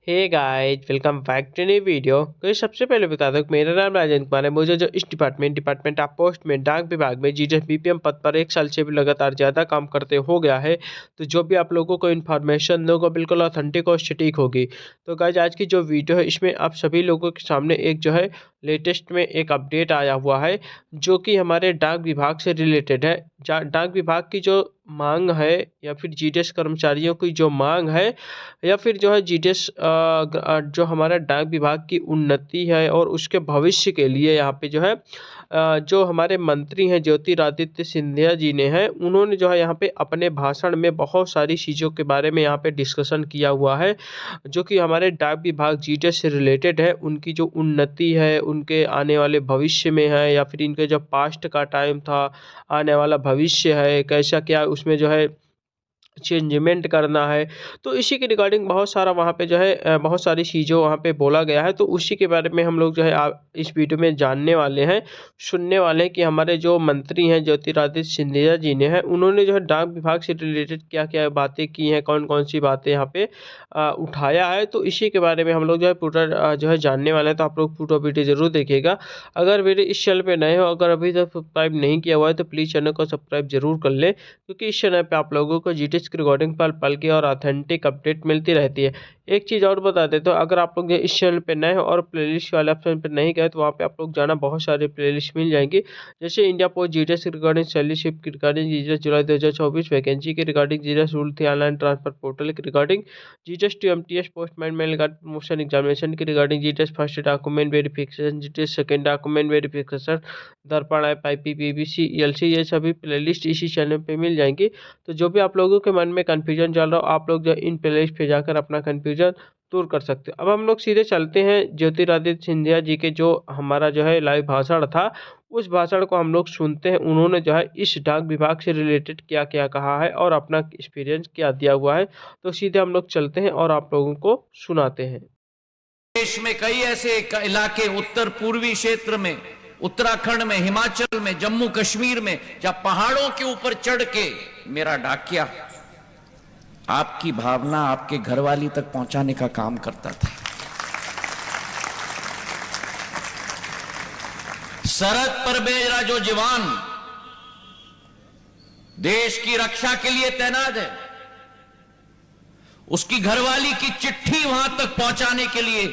Hey guys, welcome back to new video. तो सबसे पहले बता दूं कि मेरा नाम राजन कुमार है। मुझे जो इस डिपार्टमेंट ऑफ पोस्ट में डाक विभाग में जीडीएस बीपीएम पद पर 1 साल से भी लगातार ज़्यादा काम करते हो गया है। तो जो भी आप लोगों को इन्फॉर्मेशन दूंगा बिल्कुल ऑथेंटिक और सटीक होगी। तो गाइस, आज की जो वीडियो है इसमें आप सभी लोगों के सामने एक जो है लेटेस्ट में एक अपडेट आया हुआ है, जो कि हमारे डाक विभाग से रिलेटेड है। डाक विभाग की जो मांग है या फिर जीडीएस कर्मचारियों की जो मांग है या फिर जो है जीडीएस जो हमारा डाक विभाग की उन्नति है और उसके भविष्य के लिए यहाँ पे जो है जो हमारे मंत्री हैं ज्योतिरादित्य सिंधिया जी ने हैं, उन्होंने जो है यहाँ पे अपने भाषण में बहुत सारी चीज़ों के बारे में यहाँ पे डिस्कशन किया हुआ है, जो कि हमारे डाक विभाग जीडीएस से रिलेटेड है। उनकी जो उन्नति है, उनके आने वाले भविष्य में है या फिर इनके जो पास्ट का टाइम था, आने वाला भविष्य है कैसा, क्या उसमें जो है चेंजमेंट करना है। तो इसी के रिगार्डिंग बहुत सारा वहाँ पे जो है बहुत सारी चीज़ें वहाँ पे बोला गया है। तो उसी के बारे में हम लोग जो है इस वीडियो में जानने वाले हैं, सुनने वाले हैं कि हमारे जो मंत्री हैं ज्योतिरादित्य सिंधिया जी ने है, उन्होंने जो है डाक विभाग से रिलेटेड क्या-क्या बातें की हैं, कौन-कौन सी बातें यहाँ पे उठाया है। तो इसी के बारे में हम लोग जो है पूरा जो है जानने वाले हैं। तो आप लोग पूरा वीडियो ज़रूर देखिएगा। अगर मेरे इस चैनल पे नए हो, अगर अभी तक सब्सक्राइब नहीं किया हुआ है तो प्लीज़ चैनल को सब्सक्राइब जरूर कर लें, क्योंकि इस चैनल पे आप लोगों को जीडीएस की रिकॉर्डिंग पल पल की और ऑथेंटिक अपडेट मिलती रहती है। एक चीज़ और बता देता हूँ, अगर आप लोग इस चैनल पे नए हो और प्लेलिस्ट वाले ऑप्शन पे नहीं गए तो वहाँ पे आप लोग जाना, बहुत सारे प्लेलिस्ट मिल जाएंगी। जैसे इंडिया पोस्ट जीडीएस की रिकॉर्डिंग, सैलरीशिप की रिकॉर्डिंग, जीडीएस जुलाई 2024 वैकेंसी की रिकॉर्डिंग, जीडीएस रूल थी ऑनलाइन ट्रांसफर पोर्टल की recording, GDS to MTS postman mail guard promotion examination की recording, GDS first document verification, GDS second document verification, Darpan app, IP, PBC, ELC, ये सभी playlist इसी channel पे मिल जाएंगी। तो जो भी आप लोगों के मन में कन्फ्यूजन चल रहा हो, आप लोग जो इन प्लेलिस्ट पे जाकर अपना कन्फ्यूजन दूर कर सकते हो। अब हम लोग सीधे चलते हैं ज्योतिरादित्य सिंधिया जी के जो हमारा जो है लाइव भाषण था, उस भाषण को हम लोग सुनते हैं। उन्होंने जो है इस डाक विभाग से रिलेटेड क्या क्या कहा है और अपना एक्सपीरियंस क्या दिया हुआ है। तो सीधे हम लोग चलते हैं और आप लोगों को सुनाते हैं। देश में कई ऐसे इलाके उत्तर पूर्वी क्षेत्र में, उत्तराखंड में, हिमाचल में, जम्मू कश्मीर में, जहां पहाड़ों के ऊपर चढ़ के मेरा डाकिया आपकी भावना आपके घरवाली तक पहुंचाने का काम करता था। सरहद पर मेरा जो जवान देश की रक्षा के लिए तैनात है, उसकी घरवाली की चिट्ठी वहां तक पहुंचाने के लिए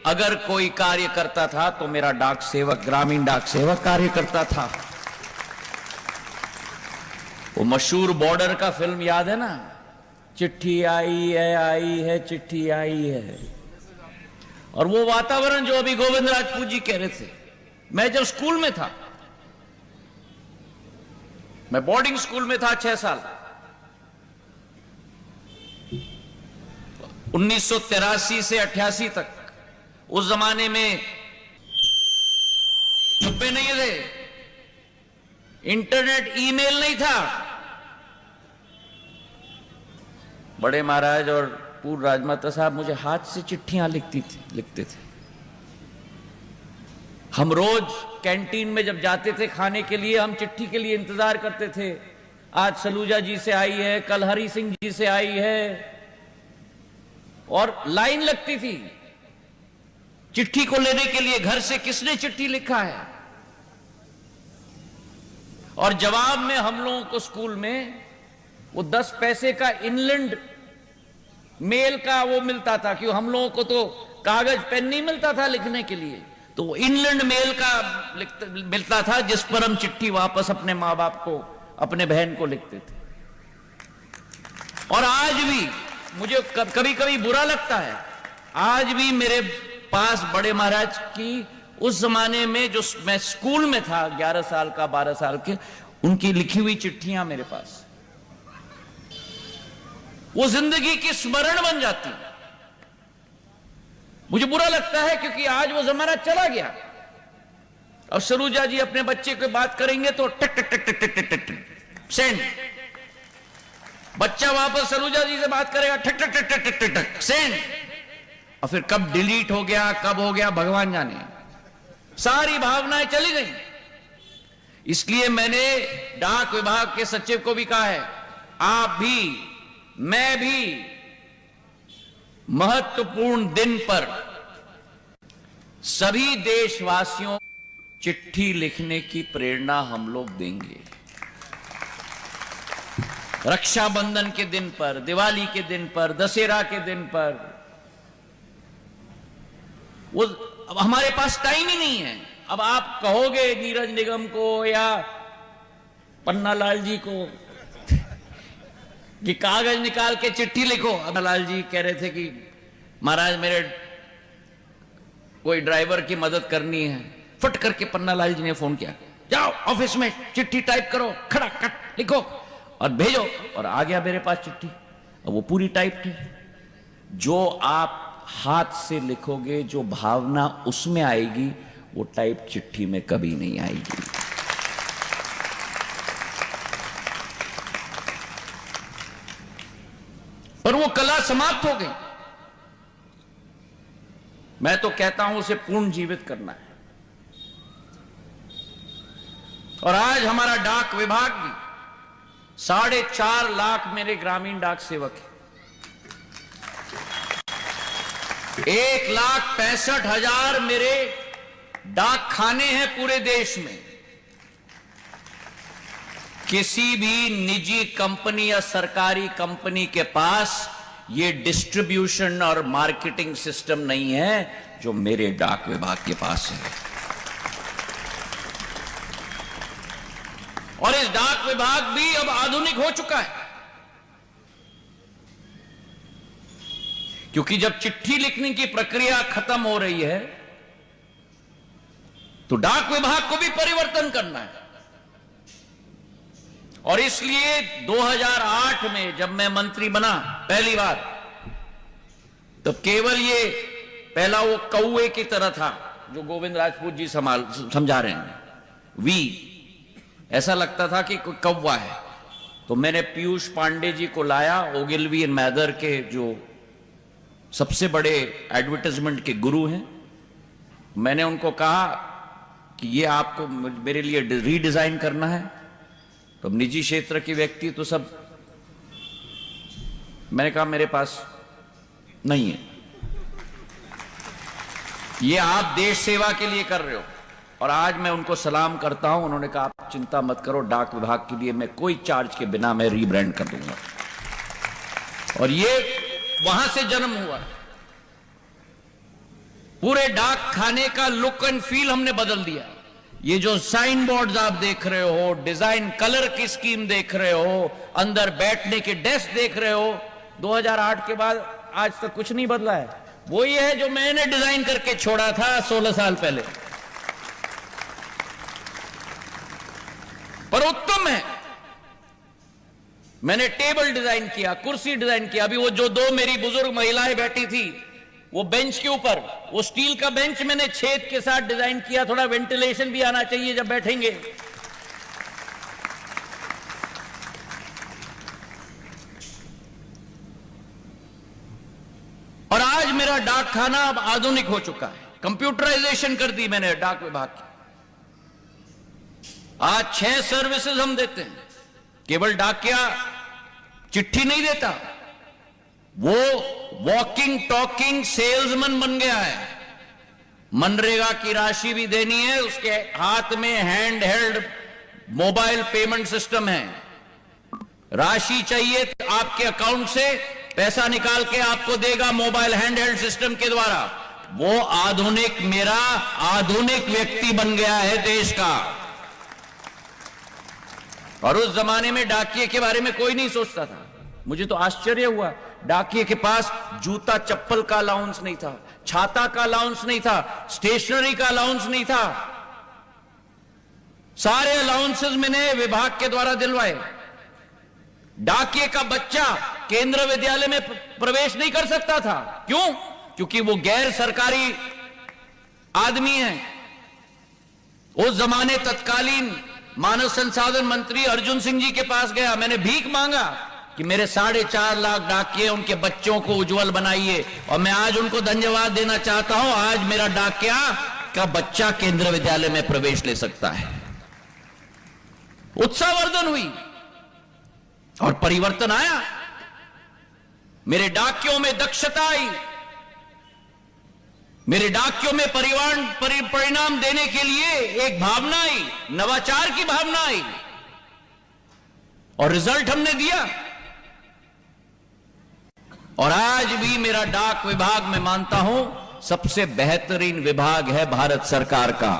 अगर कोई कार्य करता था तो मेरा डाक सेवक, ग्रामीण डाक सेवक कार्य करता था। वो मशहूर बॉर्डर का फिल्म याद है ना, चिट्ठी आई है, चिट्ठी आई है। और वो वातावरण जो अभी गोविंद राजपूत जी कह रहे थे, मैं जब स्कूल में था, मैं बोर्डिंग स्कूल में था 6 साल, 1983 से 88 तक। उस जमाने में डब्बे नहीं थे, इंटरनेट, ईमेल नहीं था। बड़े महाराज और पूर्व राजमाता साहब मुझे हाथ से चिट्ठियां लिखते थे। हम रोज कैंटीन में जब जाते थे खाने के लिए, हम चिट्ठी के लिए इंतजार करते थे। आज सलूजा जी से आई है, कल हरि सिंह जी से आई है, और लाइन लगती थी चिट्ठी को लेने के लिए। घर से किसने चिट्ठी लिखा है, और जवाब में हम लोगों को स्कूल में वो 10 पैसे का इनलैंड मेल का वो मिलता था, क्यों हम लोगों को तो कागज पेन नहीं मिलता था लिखने के लिए, तो इंग्लैंड मेल का मिलता था, जिस पर हम चिट्ठी वापस अपने माँ बाप को, अपने बहन को लिखते थे। और आज भी मुझे कभी कभी बुरा लगता है, आज भी मेरे पास बड़े महाराज की उस जमाने में जो मैं स्कूल में था, 11 साल का, 12 साल के, उनकी लिखी हुई चिट्ठियां मेरे पास, वो जिंदगी की स्मरण बन जाती। मुझे बुरा लगता है क्योंकि आज वो जमाना चला गया। अब सरूजा जी अपने बच्चे को बात करेंगे तो टक टक टक टक टक टक टक सेंड, बच्चा वापस सरूजा जी से बात करेगा, ठक ठक टक टक टक टक सेंड, और फिर कब डिलीट हो गया, कब हो गया, भगवान जाने। सारी भावनाएं चली गई। इसलिए मैंने डाक विभाग के सचिव को भी कहा है, आप भी, मैं भी महत्वपूर्ण दिन पर सभी देशवासियों चिट्ठी लिखने की प्रेरणा हम लोग देंगे। रक्षाबंधन के दिन पर, दिवाली के दिन पर, दशहरा के दिन पर, वो अब हमारे पास टाइम ही नहीं है। अब आप कहोगे नीरज निगम को या पन्नालाल जी को कि कागज निकाल के चिट्ठी लिखो। पन्नालाल जी कह रहे थे कि महाराज मेरे कोई ड्राइवर की मदद करनी है। फट करके पन्नालाल जी ने फोन किया, जाओ ऑफिस में चिट्ठी टाइप करो, खड़ा कट लिखो और भेजो। और आ गया मेरे पास चिट्ठी, और वो पूरी टाइप थी। जो आप हाथ से लिखोगे, जो भावना उसमें आएगी, वो टाइप चिट्ठी में कभी नहीं आएगी। पर वो कला समाप्त हो गई। मैं तो कहता हूं उसे पूर्ण जीवित करना है। और आज हमारा डाक विभाग भी 4.5 लाख मेरे ग्रामीण डाक सेवक हैं। 1,65,000 मेरे डाक खाने हैं पूरे देश में। किसी भी निजी कंपनी या सरकारी कंपनी के पास ये डिस्ट्रीब्यूशन और मार्केटिंग सिस्टम नहीं है जो मेरे डाक विभाग के पास है। और इस डाक विभाग भी अब आधुनिक हो चुका है, क्योंकि जब चिट्ठी लिखने की प्रक्रिया खत्म हो रही है तो डाक विभाग को भी परिवर्तन करना है। और इसलिए 2008 में जब मैं मंत्री बना पहली बार, तो केवल ये पहला वो कौवे की तरह था जो गोविंद राजपूत जी समझा रहे हैं, वी ऐसा लगता था कि कोई कौवा है। तो मैंने पीयूष पांडे जी को लाया, ओगिलवी एंड मैदर के जो सबसे बड़े एडवर्टाइजमेंट के गुरु हैं। मैंने उनको कहा कि ये आपको मेरे लिए रीडिजाइन करना है। तो निजी क्षेत्र के व्यक्ति तो सब, मैंने कहा मेरे पास नहीं है, ये आप देश सेवा के लिए कर रहे हो। और आज मैं उनको सलाम करता हूं। उन्होंने कहा आप चिंता मत करो, डाक विभाग के लिए मैं कोई चार्ज के बिना मैं रीब्रांड कर दूंगा। और ये वहां से जन्म हुआ। पूरे डाक खाने का लुक एंड फील हमने बदल दिया। ये जो साइन बोर्ड्स आप देख रहे हो, डिजाइन कलर की स्कीम देख रहे हो, अंदर बैठने के डेस्क देख रहे हो, 2008 के बाद आज तक कुछ नहीं बदला है। वो ये है जो मैंने डिजाइन करके छोड़ा था 16 साल पहले, पर उत्तम है। मैंने टेबल डिजाइन किया, कुर्सी डिजाइन किया। अभी वो जो 2 मेरी बुजुर्ग महिलाएं बैठी थी वो बेंच के ऊपर, वो स्टील का बेंच मैंने छेद के साथ डिजाइन किया। थोड़ा वेंटिलेशन भी आना चाहिए जब बैठेंगे। और आज मेरा डाक खाना अब आधुनिक हो चुका है। कंप्यूटराइजेशन कर दी मैंने डाक विभाग की। आज 6 सर्विसेज हम देते हैं। केवल डाकिया चिट्ठी नहीं देता, वो वॉकिंग टॉकिंग सेल्समैन बन गया है। मनरेगा की राशि भी देनी है, उसके हाथ में hand held mobile payment system है। राशि चाहिए तो आपके अकाउंट से पैसा निकाल के आपको देगा मोबाइल हैंड हेल्ड सिस्टम के द्वारा। वो आधुनिक, मेरा आधुनिक व्यक्ति बन गया है देश का। और उस जमाने में डाकिये के बारे में कोई नहीं सोचता था। मुझे तो आश्चर्य हुआ, डाकिये के पास जूता चप्पल का अलाउंस नहीं था, छाता का अलाउंस नहीं था, स्टेशनरी का अलाउंस नहीं था। सारे अलाउंसेस मैंने विभाग के द्वारा दिलवाए। डाकिये का बच्चा केंद्र विद्यालय में प्रवेश नहीं कर सकता था। क्यों? क्योंकि वो गैर सरकारी आदमी है। उस जमाने तत्कालीन मानव संसाधन मंत्री अर्जुन सिंह जी के पास गया, मैंने भीख मांगा कि मेरे 4.5 लाख डाकिये, उनके बच्चों को उज्जवल बनाइए। और मैं आज उनको धन्यवाद देना चाहता हूं। आज मेरा डाकिया का बच्चा केंद्रीय विद्यालय में प्रवेश ले सकता है। उत्साहवर्धन हुई और परिवर्तन आया। मेरे डाकियों में दक्षता आई, मेरे डाकियों में परिणाम देने के लिए एक भावना आई, नवाचार की भावना आई, और रिजल्ट हमने दिया। और आज भी मेरा डाक विभाग, मैं मानता हूं, सबसे बेहतरीन विभाग है भारत सरकार का।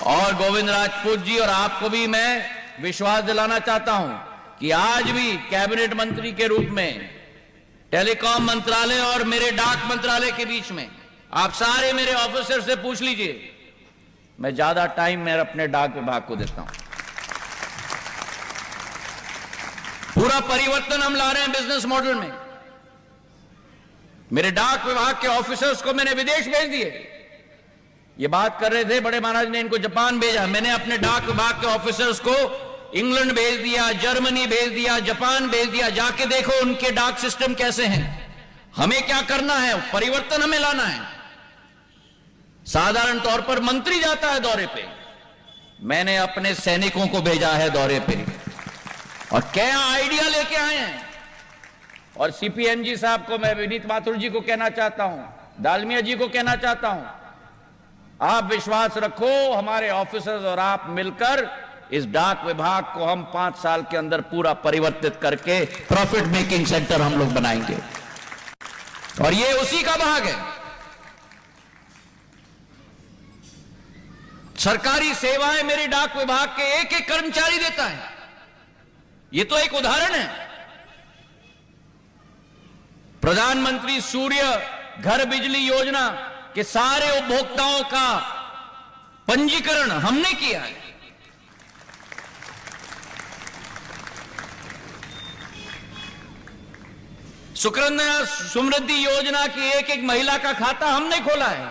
और गोविंद राजपूत जी और आपको भी मैं विश्वास दिलाना चाहता हूं कि आज भी कैबिनेट मंत्री के रूप में टेलीकॉम मंत्रालय और मेरे डाक मंत्रालय के बीच में आप सारे मेरे ऑफिसर से पूछ लीजिए, मैं ज्यादा टाइम मैं अपने डाक विभाग को देता हूं। पूरा परिवर्तन हम ला रहे हैं बिजनेस मॉडल में। मेरे डाक विभाग के ऑफिसर्स को मैंने विदेश भेज दिए। ये बात कर रहे थे बड़े महाराज ने इनको जापान भेजा, मैंने अपने डाक विभाग के ऑफिसर्स को इंग्लैंड भेज दिया, जर्मनी भेज दिया, जापान भेज दिया। जाके देखो उनके डाक सिस्टम कैसे हैं। हमें क्या करना है, परिवर्तन हमें लाना है। साधारण तौर पर मंत्री जाता है दौरे पे, मैंने अपने सैनिकों को भेजा है दौरे पे, और क्या आइडिया लेके आए हैं। और सीपीएम साहब को मैं, विनीत माथुर जी को कहना चाहता हूं, दालमिया जी को कहना चाहता हूं, आप विश्वास रखो, हमारे ऑफिसर्स और आप मिलकर इस डाक विभाग को हम 5 साल के अंदर पूरा परिवर्तित करके प्रॉफिट मेकिंग सेंटर हम लोग बनाएंगे। और ये उसी का भाग है। सरकारी सेवाएं मेरे डाक विभाग के एक एक कर्मचारी देता है। ये तो एक उदाहरण है। प्रधानमंत्री सूर्य घर बिजली योजना के सारे उपभोक्ताओं का पंजीकरण हमने किया है। सुकन्या समृद्धि योजना की एक एक महिला का खाता हमने खोला है।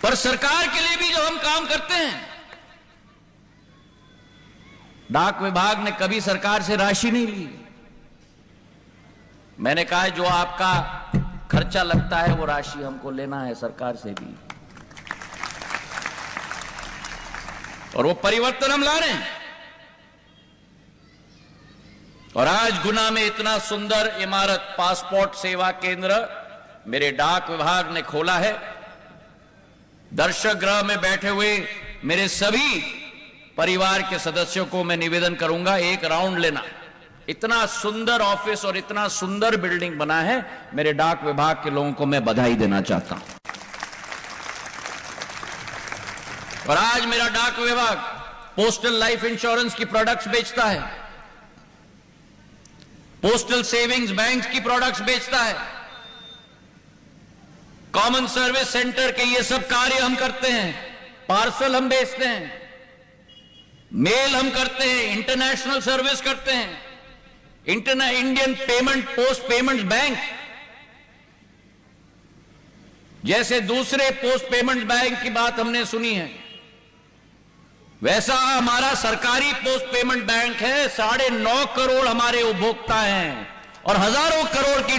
पर सरकार के लिए भी जो हम काम करते हैं, डाक विभाग ने कभी सरकार से राशि नहीं ली। मैंने कहा है जो आपका खर्चा लगता है वो राशि हमको लेना है सरकार से भी, और वो परिवर्तन हम ला रहे हैं। और आज गुना में इतना सुंदर इमारत पासपोर्ट सेवा केंद्र मेरे डाक विभाग ने खोला है। दर्शक गृह में बैठे हुए मेरे सभी परिवार के सदस्यों को मैं निवेदन करूंगा, एक राउंड लेना। इतना सुंदर ऑफिस और इतना सुंदर बिल्डिंग बना है, मेरे डाक विभाग के लोगों को मैं बधाई देना चाहता हूं। और आज मेरा डाक विभाग पोस्टल लाइफ इंश्योरेंस की प्रोडक्ट्स बेचता है, पोस्टल सेविंग्स बैंक की प्रोडक्ट्स बेचता है, कॉमन सर्विस सेंटर के ये सब कार्य हम करते हैं, पार्सल हम बेचते हैं, मेल हम करते हैं, इंटरनेशनल सर्विस करते हैं, Indian payment post payments bank जैसे दूसरे पोस्ट पेमेंट्स बैंक की बात हमने सुनी है, वैसा हमारा सरकारी पोस्ट पेमेंट बैंक है। 9.5 करोड़ हमारे उपभोक्ता हैं और हजारों करोड़ की